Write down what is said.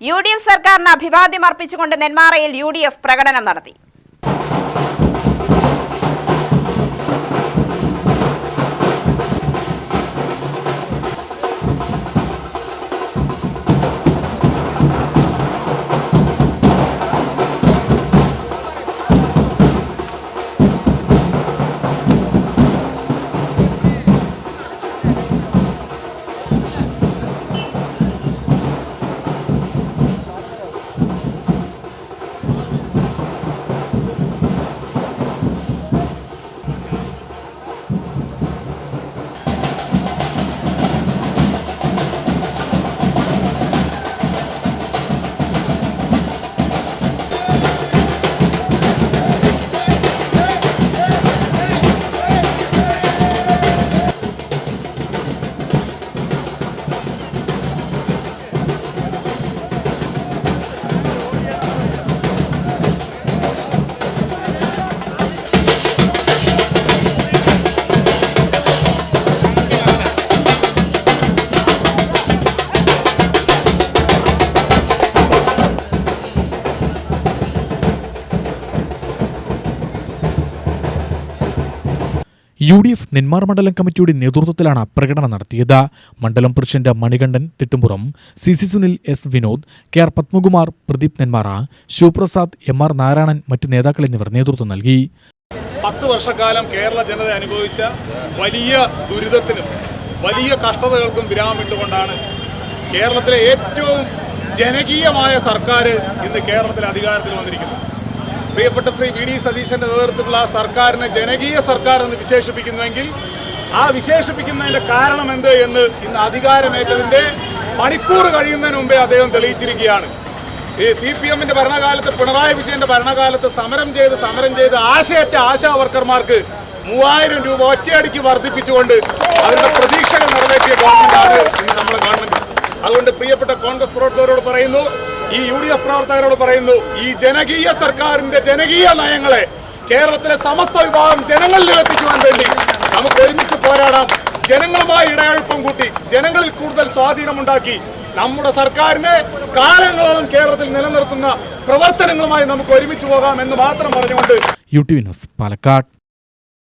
UDF സർക്കാരിന് അഭിവാദ്യം അർപ്പിച്ചുകൊണ്ട് നെന്മാറയിൽ UDF പ്രകടനം നടത്തി. UDF നെന്മാറ മണ്ഡലം കമ്മിറ്റിയുടെ നേതൃത്വത്തിലാണ് പ്രകടനം നടത്തിയത്. മണ്ഡലം president Manikandan Thittumpuram, CC Sunil, S Vinod, KR Padmakumar, Pradeep Nenmara, Sivaprasad, MR Narayanan, മറ്റു നേതാക്കൾ എന്നിവർ നേതൃത്വം നൽകി. 10 വർഷക്കാലം കേരള ജനത അനുഭവിച്ച വലിയ ദുരിതത്തിനും വലിയ കഷ്ടതകൾക്കും വിരാമമിട്ടുകൊണ്ടാണ് കേരളത്തിലെ ഏറ്റവും ജനകീയമായ സർക്കാർ ഇന്ന് കേരളത്തിലെ അധികാരത്തിൽ വന്നിരിക്കുന്നത്. പ്രിയപ്പെട്ട ശ്രീ VD സതീശന്റെ നേതൃത്വത്തിലുള്ള സർക്കാരിനെ ജനകീയ സർക്കാർ എന്ന് വിശേഷിപ്പിക്കുന്നുവെങ്കിൽ ആ വിശേഷിപ്പിക്കുന്നതിന്റെ കാരണം എന്ത് എന്ന് ഇന്ന് അധികാരമേറ്റതിന്റെ മണിക്കൂർ കഴിയുന്നതിന് മുമ്പേ അദ്ദേഹം തെളിയിച്ചിരിക്കുകയാണ്. ഈ CPM-ന്റെ ഭരണകാലത്ത്, പിണറായി വിജയന്റെ ഭരണകാലത്ത് സമരം ചെയ്ത് ആശയറ്റ ആശാ വർക്കർമാർക്ക് 3000 രൂപ ഒറ്റയടിക്ക് വർദ്ധിപ്പിച്ചുകൊണ്ട് അവരുടെ പ്രതീക്ഷകൾ നിറവേറ്റിയ ഗവൺമെന്റാണ് ഇന്ന് നമ്മുടെ ഗവൺമെന്റ്. അതുകൊണ്ട് പ്രിയപ്പെട്ട കോൺഗ്രസ് പ്രവർത്തകരോട് പറയുന്നു, ഈ UDF പ്രവർത്തകരോട് പറയുന്നു, ഈ ജനകീയ സർക്കാരിന്റെ ജനകീയ നയങ്ങളെ കേരളത്തിലെ സമസ്ത വിഭാഗം ജനങ്ങളിൽ എത്തിക്കുവാൻ വേണ്ടി നമുക്ക് ഒരുമിച്ച് പോരാടാം. ജനങ്ങളുമായി ഇടയാഴ്പ്പം കൂട്ടി ജനങ്ങളിൽ കൂടുതൽ സ്വാധീനമുണ്ടാക്കി നമ്മുടെ സർക്കാരിനെ കാലങ്ങളോളം കേരളത്തിൽ നിലനിർത്തുന്ന പ്രവർത്തനങ്ങളുമായി നമുക്ക് ഒരുമിച്ച് പോകാം എന്ന് മാത്രം പറഞ്ഞുകൊണ്ട് UTV ന്യൂസ് പാലക്കാട്.